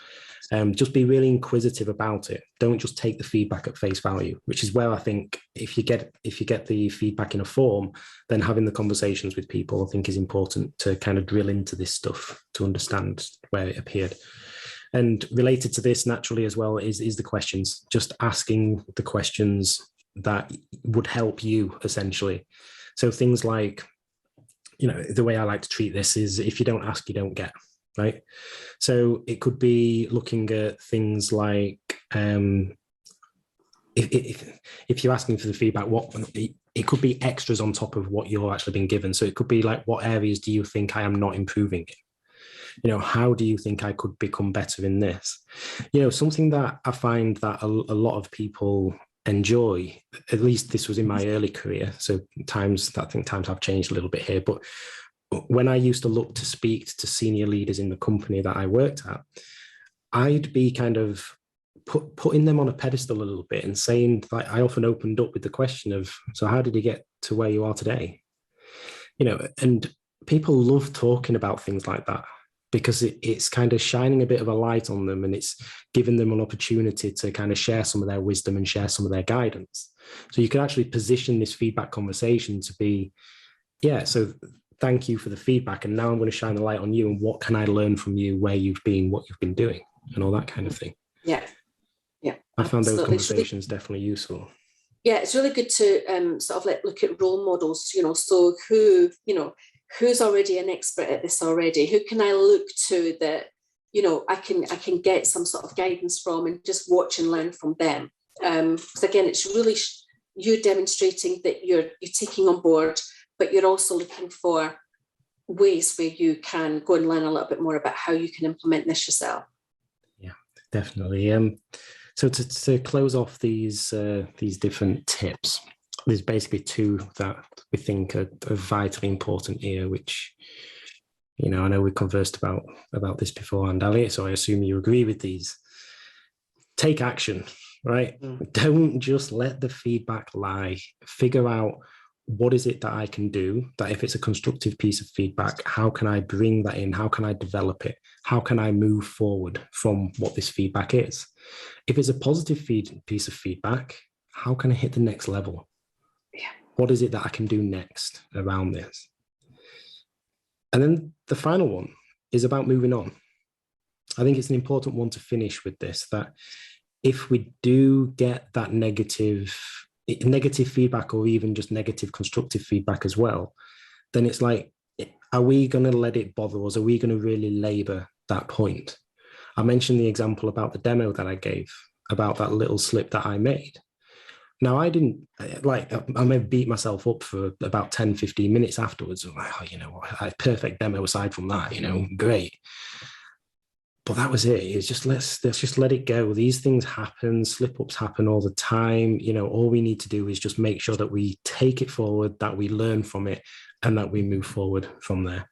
Just be really inquisitive about it. Don't just take the feedback at face value, which is where I think if you get the feedback in a form, then having the conversations with people, I think, is important to kind of drill into this stuff to understand where it appeared. And related to this naturally as well is the questions, just asking the questions that would help you essentially. So things like, you know, the way I like to treat this is if you don't ask, you don't get. Right. So it could be looking at things like if you're asking for the feedback, it could be extras on top of what you're actually being given. So it could be like, what areas do you think I am not improving in? You know, how do you think I could become better in this? You know, something that I find that a lot of people enjoy, at least this was in my early career. So I think times have changed a little bit here, but when I used to look to speak to senior leaders in the company that I worked at, I'd be kind of putting them on a pedestal a little bit and saying, like, I often opened up with the question of, so how did you get to where you are today? You know, and people love talking about things like that because it's kind of shining a bit of a light on them, and it's giving them an opportunity to kind of share some of their wisdom and share some of their guidance. So you can actually position this feedback conversation to be, yeah, so thank you for the feedback, and now I'm going to shine the light on you, and what can I learn from you, where you've been, what you've been doing, and all that kind of thing. Yeah. I found those conversations definitely useful. Yeah, it's really good to sort of like look at role models, you know, so who's already an expert at this already? Who can I look to that, you know, I can get some sort of guidance from and just watch and learn from them. Because again, it's really you demonstrating that you're taking on board, but you're also looking for ways where you can go and learn a little bit more about how you can implement this yourself. Yeah, definitely. So to close off these different tips, there's basically two that we think are vitally important here, which, you know, I know we conversed about this beforehand, Allie, so I assume you agree with these. Take action, right? Don't just let the feedback lie. Figure out, what is it that I can do that if it's a constructive piece of feedback, how can I bring that in? How can I develop it? How can I move forward from what this feedback is? If it's a positive piece of feedback, how can I hit the next level? Yeah. What is it that I can do next around this? And then the final one is about moving on. I think it's an important one to finish with this, that if we do get that negative feedback, or even just negative constructive feedback as well, then it's like, are we going to let it bother us? Are we going to really labor that point? I mentioned the example about the demo that I gave, about that little slip that I made. Now, I didn't, like, I may beat myself up for about 10, 15 minutes afterwards. I'm like, oh, you know what, perfect demo aside from that, you know, great. But that was it. It's just, let's just let it go. These things happen, slip-ups happen all the time. You know, all we need to do is just make sure that we take it forward, that we learn from it, and that we move forward from there.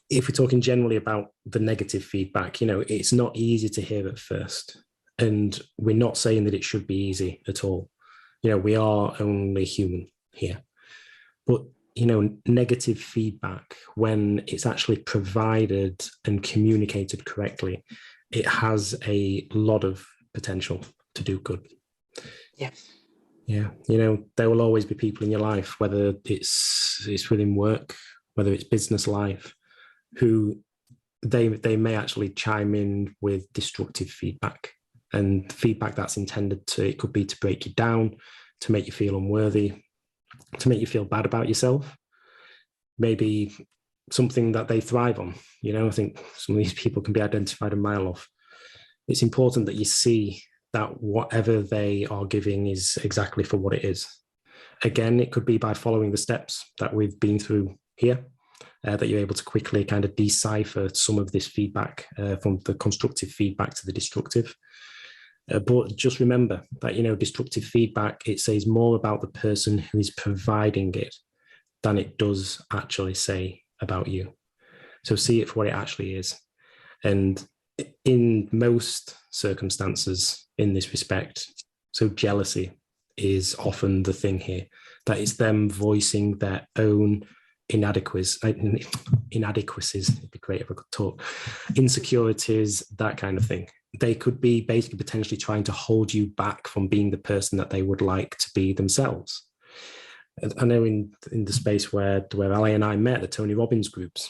If we're talking generally about the negative feedback, you know, it's not easy to hear at first. And we're not saying that it should be easy at all. You know, we are only human here. But, you know, negative feedback, when it's actually provided and communicated correctly, it has a lot of potential to do good. Yeah. Yeah. You know, there will always be people in your life, whether it's within work, whether it's business life, who they may actually chime in with destructive feedback, and feedback that's intended to, it could be to break you down, to make you feel unworthy, to make you feel bad about yourself, maybe something that they thrive on. You know, I think some of these people can be identified a mile off. It's important that you see that whatever they are giving is exactly for what it is. Again, it could be by following the steps that we've been through here, that you're able to quickly kind of decipher some of this feedback, from the constructive feedback to the destructive. But just remember that, you know, destructive feedback, it says more about the person who is providing it than it does actually say about you. So see it for what it actually is. And in most circumstances in this respect, so jealousy is often the thing here, that it's them voicing their own inadequacies, it'd be great if I could talk, insecurities, that kind of thing. They could be basically potentially trying to hold you back from being the person that they would like to be themselves. I know in the space where Allie and I met, the Tony Robbins groups,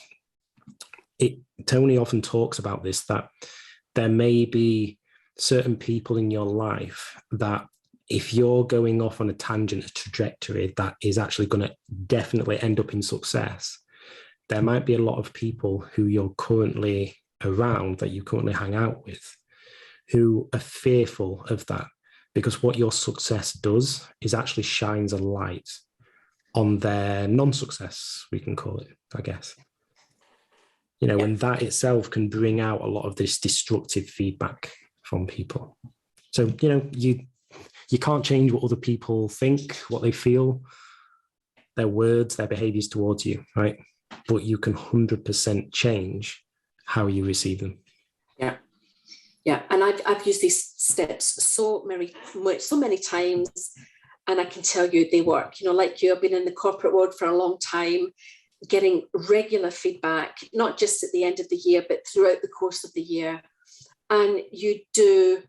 Tony often talks about this, that there may be certain people in your life that if you're going off on a tangent, a trajectory that is actually going to definitely end up in success, there might be a lot of people who you're currently around, that you currently hang out with, who are fearful of that, because what your success does is actually shines a light on their non-success, we can call it, I guess. You know, and that itself can bring out a lot of this destructive feedback from people. So, you know, you can't change what other people think, what they feel, their words, their behaviors towards you, right? But you can 100% change how you receive them. Yeah, and I've used these steps so many times, and I can tell you they work. You know, like you, I've been in the corporate world for a long time, getting regular feedback, not just at the end of the year, but throughout the course of the year. And you do,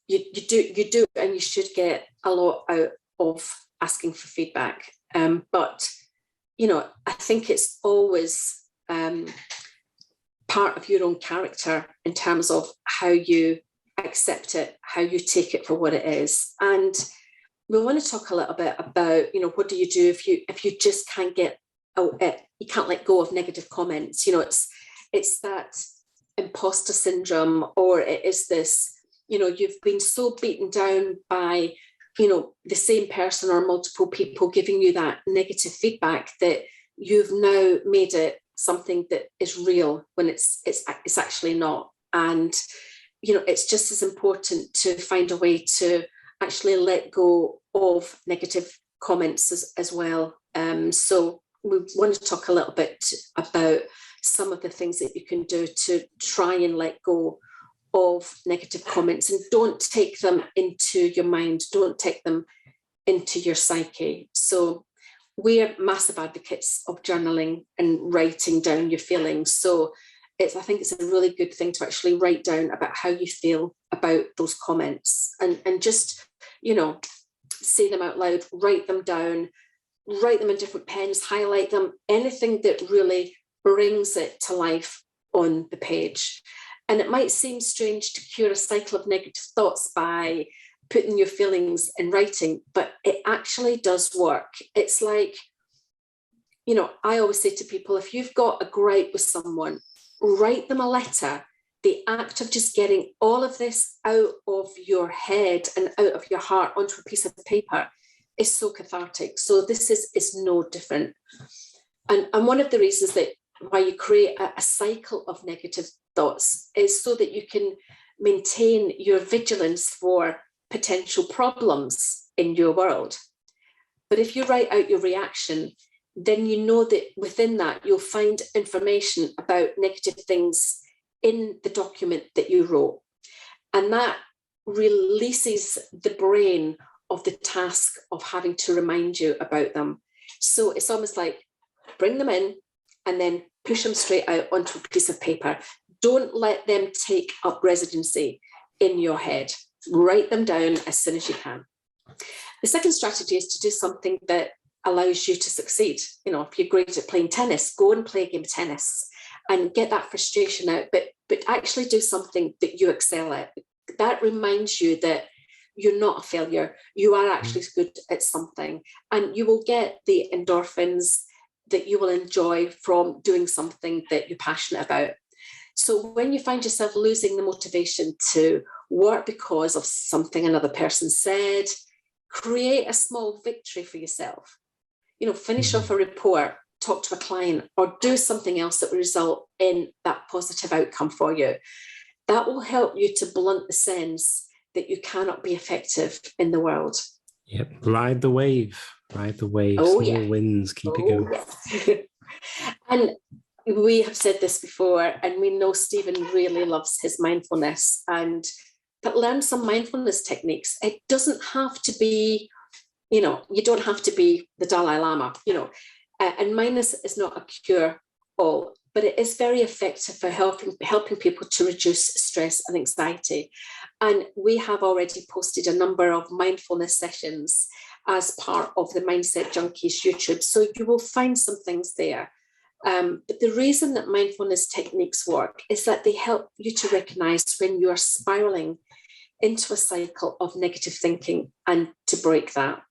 and you should get a lot out of asking for feedback. But, you know, I think it's always part of your own character in terms of how you accept it, how you take it for what it is. And we want to talk a little bit about, you know, what do you do if you just can't get you can't let go of negative comments. You know, it's that imposter syndrome, or it is this, you know, you've been so beaten down by, you know, the same person or multiple people giving you that negative feedback that you've now made it something that is real when it's actually not. And, you know, it's just as important to find a way to actually let go of negative comments as well. So we want to talk a little bit about some of the things that you can do to try and let go of negative comments, and don't take them into your mind, don't take them into your psyche. So we're massive advocates of journaling and writing down your feelings. So I think it's a really good thing to actually write down about how you feel about those comments, and just, you know, say them out loud, write them down, write them in different pens, highlight them, anything that really brings it to life on the page. And it might seem strange to cure a cycle of negative thoughts by putting your feelings in writing, but it actually does work. It's like, you know, I always say to people, if you've got a gripe with someone, write them a letter. The act of just getting all of this out of your head and out of your heart onto a piece of paper is so cathartic. So this is no different. And one of the reasons that why you create a cycle of negative thoughts is so that you can maintain your vigilance for potential problems in your world. But if you write out your reaction, then you know that within that you'll find information about negative things in the document that you wrote. And that releases the brain of the task of having to remind you about them. So it's almost like bring them in and then push them straight out onto a piece of paper. Don't let them take up residency in your head. Write them down as soon as you can. The second strategy is to do something that allows you to succeed. You know, if you're great at playing tennis, go and play a game of tennis and get that frustration out, but actually do something that you excel at. That reminds you that you're not a failure. You are actually good at something, and you will get the endorphins that you will enjoy from doing something that you're passionate about. So when you find yourself losing the motivation to work because of something another person said, create a small victory for yourself. You know, finish off a report, talk to a client, or do something else that will result in that positive outcome for you. That will help you to blunt the sense that you cannot be effective in the world. Yep. Ride the wave. Oh, Small yeah. wins, keep it going. Yes. And we have said this before, and we know Stephen really loves his mindfulness, but learn some mindfulness techniques. It doesn't have to be, you don't have to be the Dalai Lama, and mindfulness is not a cure all, but it is very effective for helping people to reduce stress and anxiety. And we have already posted a number of mindfulness sessions as part of the Mindset Junkies YouTube. So you will find some things there. But the reason that mindfulness techniques work is that they help you to recognize when you are spiraling into a cycle of negative thinking and to break that.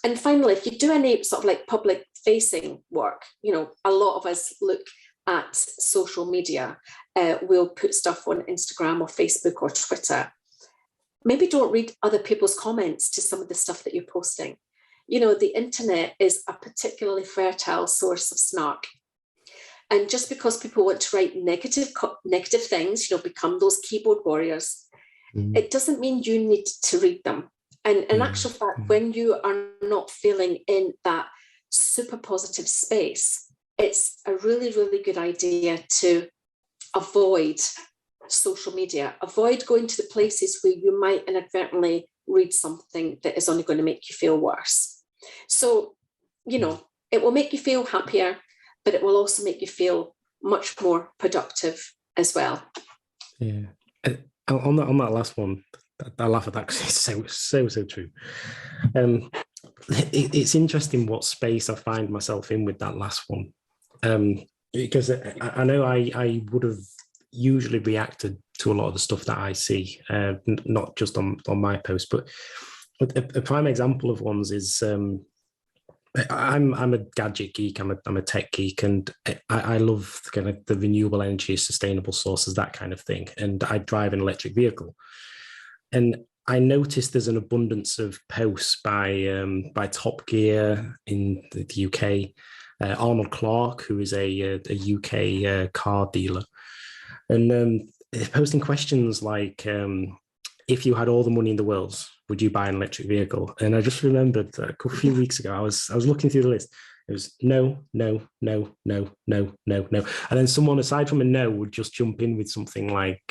And finally, if you do any sort of like public facing work, a lot of us look at social media. We'll put stuff on Instagram or Facebook or Twitter. Maybe don't read other people's comments to some of the stuff that you're posting. The internet is a particularly fertile source of snark. And just because people want to write negative things, become those keyboard warriors, it doesn't mean you need to read them. And in actual fact, when you are not feeling in that super positive space, it's a really, really good idea to avoid social media, avoid going to the places where you might inadvertently read something that is only going to make you feel worse. So, it will make you feel happier, but it will also make you feel much more productive as well. Yeah. On that last one, I laugh at that because it's so true. It's interesting what space I find myself in with that last one, because I know I would have usually reacted to a lot of the stuff that I see, not just on my post, but a prime example of ones is I'm a gadget geek, I'm a tech geek, and I love kind of the renewable energy, sustainable sources, that kind of thing. And I drive an electric vehicle. And I noticed there's an abundance of posts by Top Gear in the UK, Arnold Clark, who is a UK car dealer, and posting questions like, if you had all the money in the world, would you buy an electric vehicle? And I just remembered that a few weeks ago, I was looking through the list. It was no. And then someone aside from a no would just jump in with something like,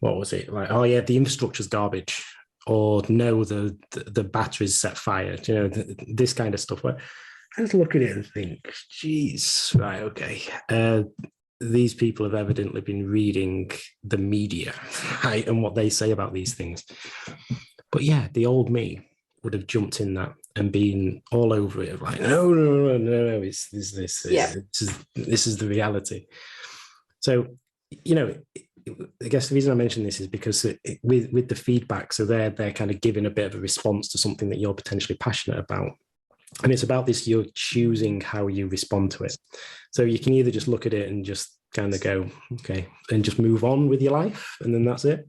what was it? Like, oh yeah, the infrastructure's garbage, or no, the batteries set fire. This kind of stuff. Where I just look at it and think, geez, right, okay. These people have evidently been reading the media, right, and what they say about these things. But yeah, the old me would have jumped in that and been all over it, like, no, this is the reality. So, I guess the reason I mention this is because with the feedback, so they're kind of giving a bit of a response to something that you're potentially passionate about. And it's about this, you're choosing how you respond to it. So you can either just look at it and just kind of go, okay, and just move on with your life, and then that's it.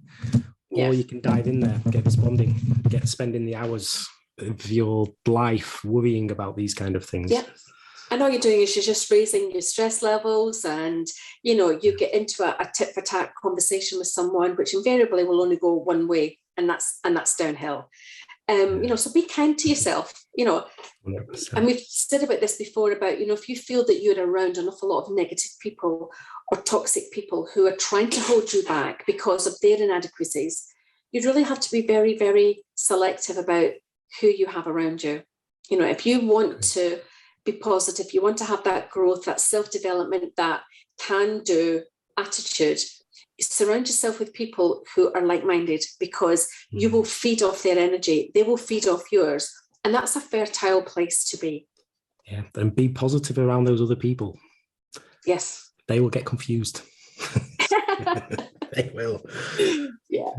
Yeah. Or you can dive in there, get spending the hours of your life worrying about these kind of things. Yeah. And all you're doing is you're just raising your stress levels, and, you get into a tit for tat conversation with someone, which invariably will only go one way, and that's downhill. So be kind to yourself, 100%. And we've said about this before about, if you feel that you're around an awful lot of negative people or toxic people who are trying to hold you back because of their inadequacies, you really have to be very, very selective about who you have around you. If you want to be positive, you want to have that growth, that self-development, that can-do attitude, surround yourself with people who are like-minded, because you will feed off their energy. They will feed off yours. And that's a fertile place to be. Yeah, and be positive around those other people. Yes. They will get confused. They will. Yeah.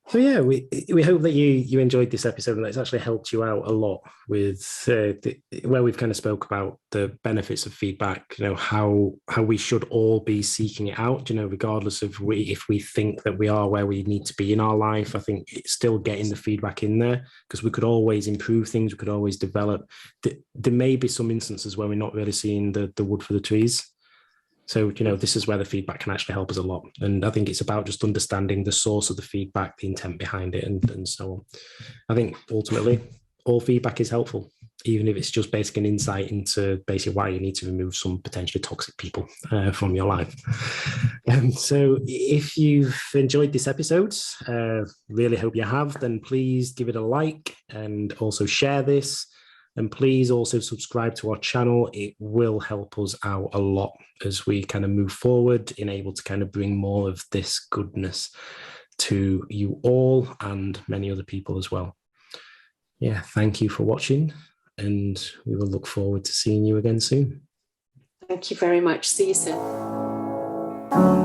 So yeah, we hope that you enjoyed this episode, and it's actually helped you out a lot with where we've kind of spoke about the benefits of feedback. How we should all be seeking it out. Regardless of if we think that we are where we need to be in our life. I think it's still getting the feedback in there, because we could always improve things. We could always develop. There may be some instances where we're not really seeing the wood for the trees. So, this is where the feedback can actually help us a lot. And I think it's about just understanding the source of the feedback, the intent behind it, and so on. I think ultimately all feedback is helpful, even if it's just basically an insight into basically why you need to remove some potentially toxic people from your life. So if you've enjoyed this episode, really hope you have, then please give it a like and also share this. And please also subscribe to our channel. It will help us out a lot as we kind of move forward in able to kind of bring more of this goodness to you all and many other people as well. Yeah, thank you for watching, and we will look forward to seeing you again soon. Thank you very much. See you soon.